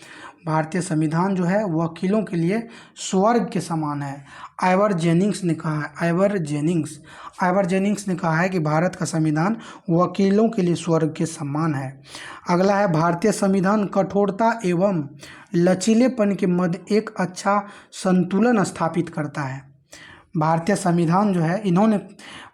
भारतीय संविधान जो है वकीलों के लिए स्वर्ग के समान है। आइवर जेनिंग्स ने कहा है, आइवर जेनिंग्स ने कहा है कि भारत का संविधान वकीलों के लिए स्वर्ग के समान है। अगला है, भारतीय संविधान कठोरता एवं लचीलेपन के मध्य एक अच्छा संतुलन स्थापित करता है। भारतीय संविधान जो है, इन्होंने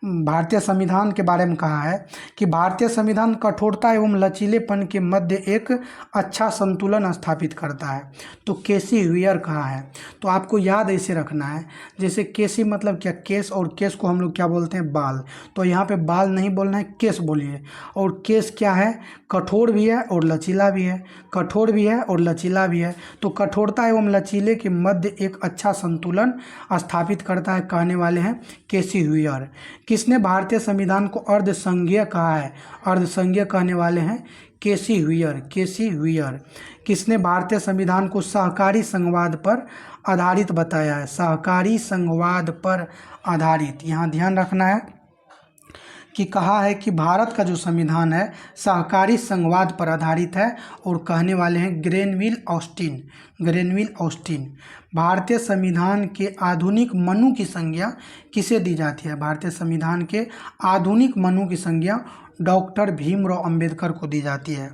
भारतीय संविधान के बारे में कहा है कि भारतीय संविधान कठोरता एवं लचीलेपन के मध्य एक अच्छा संतुलन स्थापित करता है। तो केसी व्हीयर कहा है। तो आपको याद ऐसे रखना है, जैसे केसी मतलब क्या? केस, और केस को हम लोग क्या बोलते हैं? बाल। तो यहाँ पे बाल नहीं बोलना है, केस बोलिए। और केस क्या है? कठोर भी है और लचीला भी है, कठोर भी है और लचीला भी है। तो कठोरता एवं लचीले के मध्य एक अच्छा संतुलन स्थापित करता है, कहने वाले हैं केसी व्हीयर। किसने भारतीय संविधान को अर्धसंघीय कहा है? अर्धसंघीय कहने वाले हैं केसी व्हीयर। किसने भारतीय संविधान को सहकारी संघवाद पर आधारित बताया है? सहकारी संघवाद पर आधारित। यहाँ ध्यान रखना है कि कहा है कि भारत का जो संविधान है सहकारी संघवाद पर आधारित है, और कहने वाले हैं ग्रेनविल ऑस्टिन। भारतीय संविधान के आधुनिक मनु की संज्ञा किसे दी जाती है? भारतीय संविधान के आधुनिक मनु की संज्ञा डॉक्टर भीमराव अंबेडकर को दी जाती है।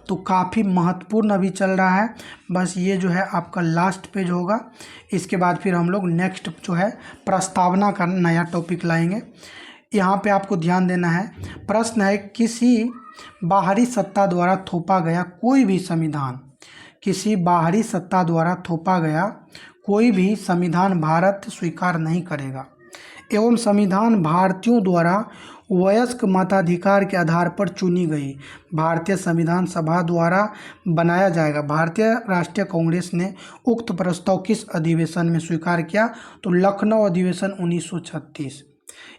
तो काफ़ी महत्वपूर्ण अभी चल रहा है। बस ये जो है आपका लास्ट पेज होगा। इसके बाद फिर हम लोग नेक्स्ट जो है प्रस्तावना का नया टॉपिक लाएंगे। यहाँ पे आपको ध्यान देना है। प्रश्न है, किसी बाहरी सत्ता द्वारा थोपा गया कोई भी संविधान, किसी बाहरी सत्ता द्वारा थोपा गया कोई भी संविधान भारत स्वीकार नहीं करेगा एवं संविधान भारतीयों द्वारा वयस्क मताधिकार के आधार पर चुनी गई भारतीय संविधान सभा द्वारा बनाया जाएगा। भारतीय राष्ट्रीय कांग्रेस ने उक्त प्रस्ताव किस अधिवेशन में स्वीकार किया? तो लखनऊ अधिवेशन 1936।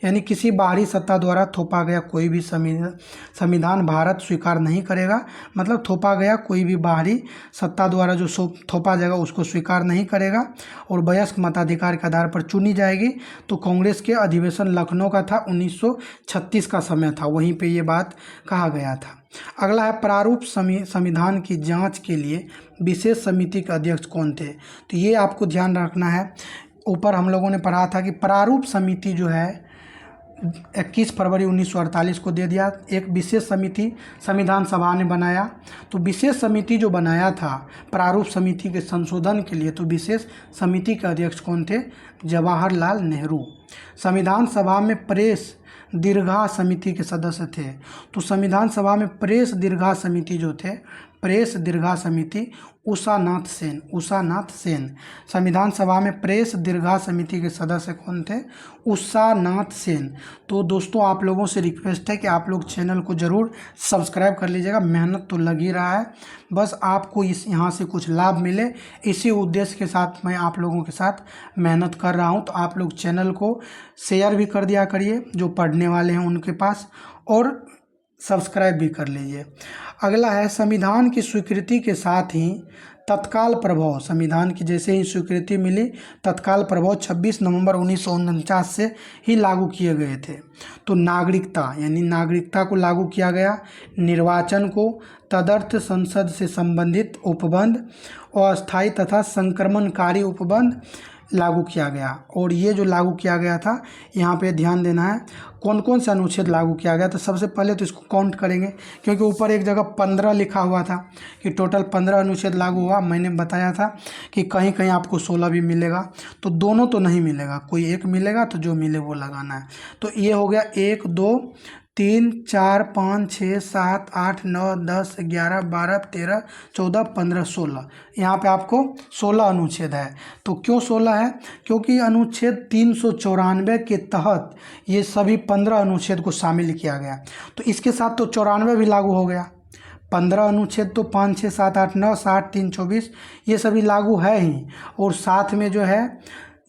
यानी किसी बाहरी सत्ता द्वारा थोपा गया कोई भी संविधान भारत स्वीकार नहीं करेगा, मतलब थोपा गया कोई भी बाहरी सत्ता द्वारा जो थोपा जाएगा उसको स्वीकार नहीं करेगा, और वयस्क मताधिकार के आधार पर चुनी जाएगी। तो कांग्रेस के अधिवेशन लखनऊ का था, 1936 का समय था, वहीं पे ये बात कहा गया था। अगला है, प्रारूप संविधान की जांच के लिए विशेष समिति के अध्यक्ष कौन थे? तो ये आपको ध्यान रखना है। ऊपर हम लोगों ने पढ़ा था कि प्रारूप समिति जो है 21 फरवरी 1948 को दे दिया। एक विशेष समिति संविधान सभा ने बनाया। तो विशेष समिति जो बनाया था प्रारूप समिति के संशोधन के लिए, तो विशेष समिति के अध्यक्ष कौन थे? जवाहरलाल नेहरू। संविधान सभा में प्रेस दीर्घा समिति के सदस्य थे। तो संविधान सभा में प्रेस दीर्घा समिति जो थे, प्रेस दीर्घा समिति उषा नाथ सेन। संविधान सभा में प्रेस दीर्घा समिति के सदस्य कौन थे? उषा नाथ सेन। तो दोस्तों आप लोगों से रिक्वेस्ट है कि आप लोग चैनल को ज़रूर सब्सक्राइब कर लीजिएगा। मेहनत तो लग ही रहा है, बस आपको यहाँ से कुछ लाभ मिले, इसी उद्देश्य के साथ मैं आप लोगों के साथ मेहनत कर रहा हूँ। तो आप लोग चैनल को शेयर भी कर दिया करिए जो पढ़ने वाले हैं उनके पास, और सब्सक्राइब भी कर लीजिए। अगला है, संविधान की स्वीकृति के साथ ही तत्काल प्रभाव, संविधान की जैसे ही स्वीकृति मिली तत्काल प्रभाव 26 नवंबर 1949 से ही लागू किए गए थे। तो नागरिकता, यानी नागरिकता को लागू किया गया, निर्वाचन को, तदर्थ संसद से संबंधित उपबंध, अस्थायी तथा संक्रमणकारी उपबंध, लागू किया गया। और ये जो लागू किया गया था, यहाँ पे ध्यान देना है कौन कौन सा अनुच्छेद लागू किया गया। तो सबसे पहले तो इसको काउंट करेंगे, क्योंकि ऊपर एक जगह 15 लिखा हुआ था कि टोटल 15 अनुच्छेद लागू हुआ। मैंने बताया था कि कहीं कहीं आपको 16 भी मिलेगा, तो दोनों तो नहीं मिलेगा, कोई एक मिलेगा, तो जो मिले वो लगाना है। तो ये हो गया 1 2 3 4 5 6 7 8 9 10 11 12 13 14 15 16। यहाँ पे आपको 16 अनुच्छेद है। तो क्यों 16 है? क्योंकि अनुच्छेद 394 के तहत ये सभी 15 अनुच्छेद को शामिल किया गया। तो इसके साथ तो 94 भी लागू हो गया। 15 अनुच्छेद तो 5 6 7 8 9 60 3 24 ये सभी लागू है ही। और साथ में जो है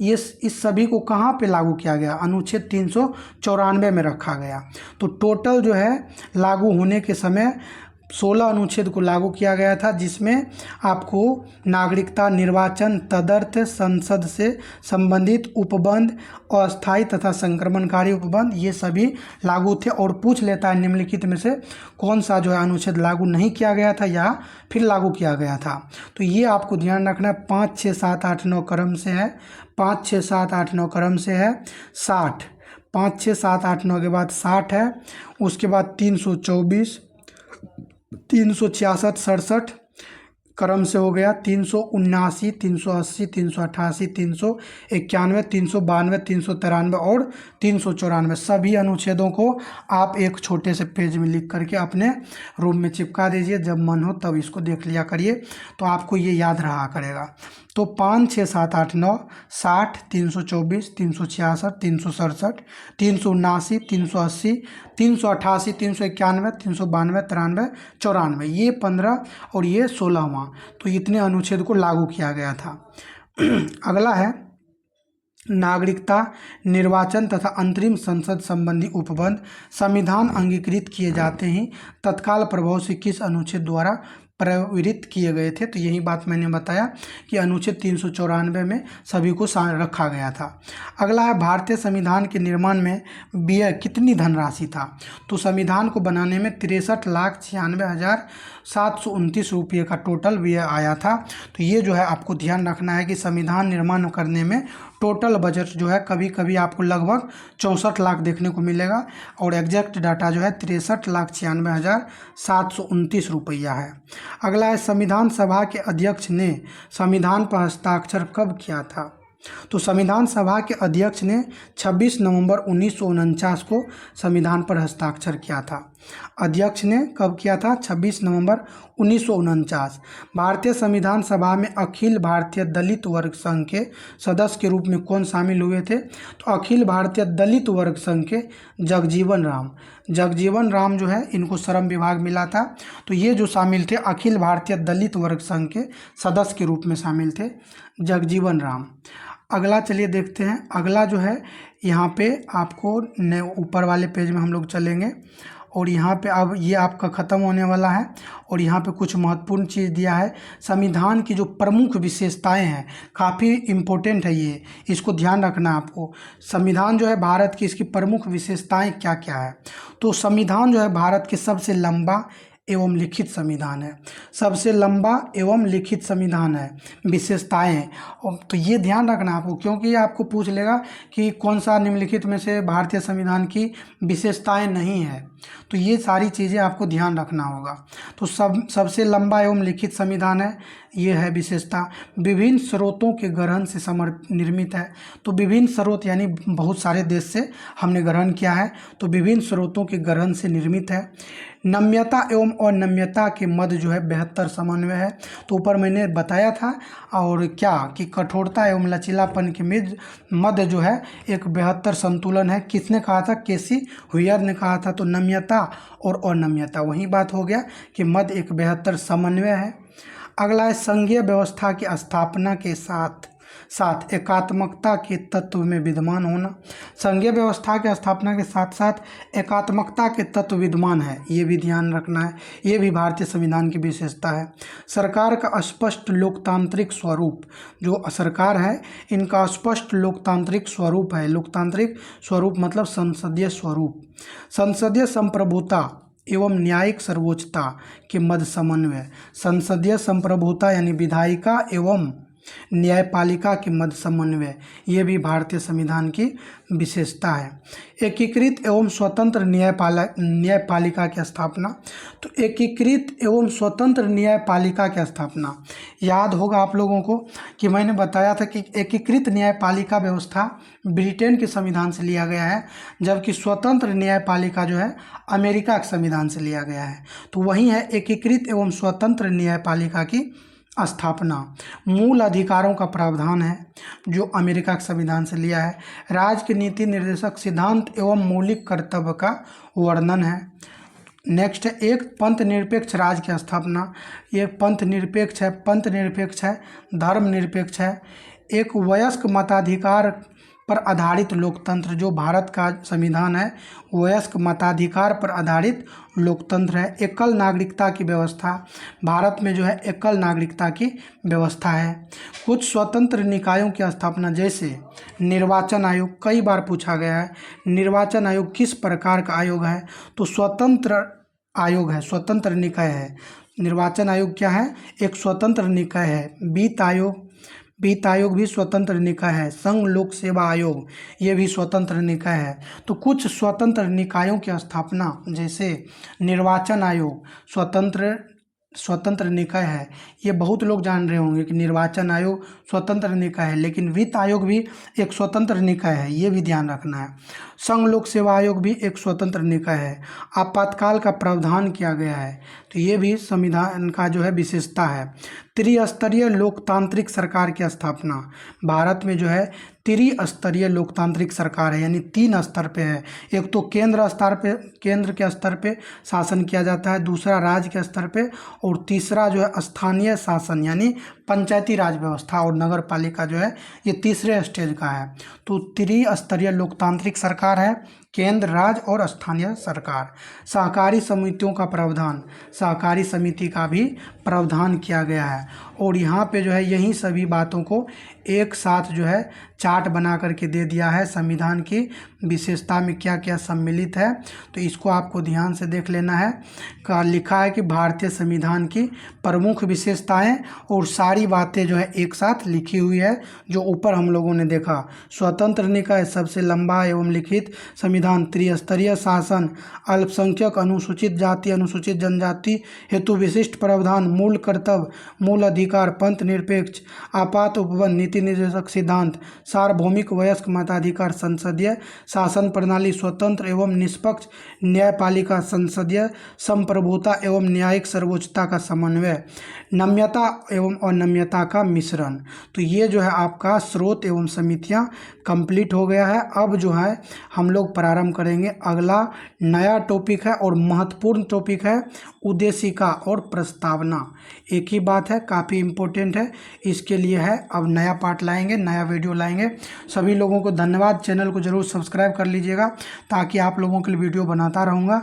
ये इस सभी को कहाँ पे लागू किया गया? अनुच्छेद 394 में रखा गया। तो टोटल जो है लागू होने के समय 16 अनुच्छेद को लागू किया गया था, जिसमें आपको नागरिकता, निर्वाचन, तदर्थ, संसद से संबंधित उपबंध, अस्थायी तथा संक्रमणकारी उपबंध ये सभी लागू थे। और पूछ लेता है निम्नलिखित में से कौन सा जो है अनुच्छेद लागू नहीं किया गया था या फिर लागू किया गया था। तो ये आपको ध्यान रखना है। 5 6 7 8 9 क्रम से है, 5 6 7 8 9 क्रम से है 60, 5 6 7 8 9 के बाद 60 है, उसके बाद 324 366 67 क्रम से हो गया, 379 380 388 391 392 393 और 394। सभी अनुच्छेदों को आप एक छोटे से पेज में लिख करके अपने रूम में चिपका दीजिए। जब मन हो तब इसको देख लिया करिए, तो आपको ये याद रहा करेगा। तो 5 6 7 8 9 60 324 366 367 379 380 388 391 392 93 94 ये 15 और ये 16वां। तो इतने अनुच्छेद को लागू किया गया था। अगला है नागरिकता, निर्वाचन तथा अंतरिम संसद संबंधी उपबंध संविधान अंगीकृत किए जाते ही तत्काल प्रभाव से किस अनुच्छेद द्वारा प्रवृत्त किए गए थे? तो यही बात मैंने बताया कि अनुच्छेद 394 में सभी को रखा गया था। अगला है भारतीय संविधान के निर्माण में व्यय कितनी धनराशि था? तो संविधान को बनाने में 63,96,729 रुपये का टोटल व्यय आया था। तो ये जो है आपको ध्यान रखना है कि संविधान निर्माण करने में टोटल बजट जो है कभी कभी आपको लगभग 64 लाख देखने को मिलेगा, और एग्जैक्ट डाटा जो है 63,96,729 रुपया है। अगला है संविधान सभा के अध्यक्ष ने संविधान पर हस्ताक्षर कब किया था? तो संविधान सभा के अध्यक्ष ने 26 नवंबर 1949 को संविधान पर हस्ताक्षर किया था। अध्यक्ष ने कब किया था? 26 नवंबर 1949। भारतीय संविधान सभा में अखिल भारतीय दलित वर्ग संघ के सदस्य के रूप में कौन शामिल हुए थे? तो अखिल भारतीय दलित वर्ग संघ के जगजीवन राम जो है इनको श्रम विभाग मिला था। तो ये जो शामिल थे अखिल भारतीय दलित वर्ग संघ के सदस्य के रूप में शामिल थे जगजीवन राम। अगला चलिए देखते हैं। अगला जो है यहाँ पे आपको ऊपर वाले पेज में हम लोग चलेंगे, और यहाँ पे अब ये आपका ख़त्म होने वाला है। और यहाँ पे कुछ महत्वपूर्ण चीज़ दिया है। संविधान की जो प्रमुख विशेषताएं हैं काफ़ी इम्पोर्टेंट है, ये इसको ध्यान रखना आपको। संविधान जो है भारत की, इसकी प्रमुख विशेषताएं क्या क्या है? तो संविधान जो है भारत के सबसे लंबा एवं लिखित संविधान है, सबसे लंबा एवं लिखित संविधान है। विशेषताएं हैं तो ये ध्यान रखना आपको, क्योंकि आपको पूछ लेगा कि कौन सा निम्नलिखित में से भारतीय संविधान की विशेषताएं नहीं है। तो ये सारी चीज़ें आपको ध्यान रखना होगा। तो सबसे लंबा एवं लिखित संविधान है, ये है विशेषता। विभिन्न स्रोतों के ग्रहण से निर्मित है। तो विभिन्न स्रोत यानी बहुत सारे देश से हमने ग्रहण किया है, तो विभिन्न स्रोतों के ग्रहण से निर्मित है। नम्यता एवं अनम्यता के मध्य जो है बेहतर समन्वय है। तो ऊपर मैंने बताया था और क्या कि कठोरता एवं लचीलापन के मध्य जो है एक बेहतर संतुलन है। किसने कहा था? केसी हुयर ने कहा था। तो नम्यता और अनम्यता वही बात हो गया कि मध्य एक बेहतर समन्वय है। अगला है संघीय व्यवस्था की स्थापना के साथ साथ एकात्मकता के तत्व में विद्यमान होना। संघीय व्यवस्था के स्थापना के साथ साथ एकात्मकता के तत्व विद्यमान है, ये भी ध्यान रखना है। ये भी भारतीय संविधान की विशेषता है। सरकार का स्पष्ट लोकतांत्रिक स्वरूप, जो सरकार है इनका स्पष्ट लोकतांत्रिक स्वरूप है। लोकतांत्रिक स्वरूप मतलब संसदीय स्वरूप। संसदीय संप्रभुता एवं न्यायिक सर्वोच्चता के मध्य समन्वय। संसदीय संप्रभुता यानी विधायिका एवं न्यायपालिका के मध्य समन्वय, ये भी भारतीय संविधान की विशेषता है। एकीकृत एवं स्वतंत्र न्यायपालिका की स्थापना। तो एकीकृत एवं स्वतंत्र न्यायपालिका की स्थापना, याद होगा आप लोगों को कि मैंने बताया था कि एकीकृत न्यायपालिका व्यवस्था ब्रिटेन के संविधान से लिया गया है, जबकि स्वतंत्र न्यायपालिका जो है अमेरिका के संविधान से लिया गया है। तो वही है एकीकृत एवं स्वतंत्र न्यायपालिका की स्थापना। मूल अधिकारों का प्रावधान है जो अमेरिका के संविधान से लिया है। राज्य के नीति निर्देशक सिद्धांत एवं मौलिक कर्तव्य का वर्णन है। नेक्स्ट है एक पंथ निरपेक्ष राज्य की स्थापना। ये पंथ निरपेक्ष है, धर्मनिरपेक्ष है। एक वयस्क मताधिकार पर आधारित लोकतंत्र, जो भारत का संविधान है वयस्क मताधिकार पर आधारित लोकतंत्र है। एकल नागरिकता की व्यवस्था, भारत में जो है एकल नागरिकता की व्यवस्था है। कुछ स्वतंत्र निकायों की स्थापना, जैसे निर्वाचन आयोग, कई बार पूछा गया है निर्वाचन आयोग किस प्रकार का आयोग है, तो स्वतंत्र आयोग है, स्वतंत्र निकाय है। निर्वाचन आयोग क्या है, एक स्वतंत्र निकाय है। वित्त आयोग भी स्वतंत्र निकाय है। संघ लोक सेवा आयोग, ये भी स्वतंत्र निकाय है। तो कुछ स्वतंत्र निकायों की स्थापना, जैसे निर्वाचन आयोग स्वतंत्र निकाय है। ये बहुत लोग जान रहे होंगे कि निर्वाचन आयोग स्वतंत्र निकाय है, लेकिन वित्त आयोग भी एक स्वतंत्र निकाय है, ये भी ध्यान रखना है। संघ लोक सेवा आयोग भी एक स्वतंत्र निकाय है। आपातकाल का प्रावधान किया गया है, तो ये भी संविधान का जो है विशेषता है। त्रिस्तरीय लोकतांत्रिक सरकार की स्थापना, भारत में जो है त्रिस्तरीय लोकतांत्रिक सरकार है, यानी 3 स्तर पे है। एक तो केंद्र के स्तर पे शासन किया जाता है, दूसरा राज्य के स्तर पे, और तीसरा जो है स्थानीय शासन यानी पंचायती राज व्यवस्था और नगर पालिका जो है ये तीसरे स्टेज का है। तो त्रिस्तरीय लोकतांत्रिक सरकार है, केंद्र, राज्य और स्थानीय सरकार। सहकारी समितियों का प्रावधान, सहकारी समिति का भी प्रावधान किया गया है। और यहाँ पे जो है यही सभी बातों को एक साथ जो है चार्ट बना करके दे दिया है, संविधान की विशेषता में क्या क्या सम्मिलित है, तो इसको आपको ध्यान से देख लेना है। का लिखा है कि भारतीय संविधान की प्रमुख विशेषताएं, और सारी बातें जो है एक साथ लिखी हुई है, जो ऊपर हम लोगों ने देखा। स्वतंत्र निकाय, सबसे लंबा एवं लिखित संविधान, त्रिस्तरीय शासन, अल्पसंख्यक, अनुसूचित जाति, अनुसूचित जनजाति हेतु विशिष्ट प्रावधान, मूल कर्तव्य, मूल अधिकार, पंथ निरपेक्ष, आपात उपबंध, नीति निर्देशक सिद्धांत, सार्वभौमिक वयस्क मताधिकार, संसदीय शासन प्रणाली, स्वतंत्र एवं निष्पक्ष न्यायपालिका, संसदीय संप्रभुता एवं न्यायिक सर्वोच्चता का समन्वय, नम्यता एवं अनम्यता का मिश्रण। तो ये जो है आपका स्रोत एवं समितियां कंप्लीट हो गया है। अब जो है हम लोग प्रारंभ करेंगे अगला नया टॉपिक है और महत्वपूर्ण टॉपिक है उद्देशिका और प्रस्तावना। एक ही बात है, काफ़ी इम्पोर्टेंट है, इसके लिए है अब नया पार्ट लाएंगे, नया वीडियो लाएंगे। सभी लोगों को धन्यवाद। चैनल को जरूर सब्सक्राइब कर लीजिएगा ताकि आप लोगों के लिए वीडियो बनाता रहूँगा।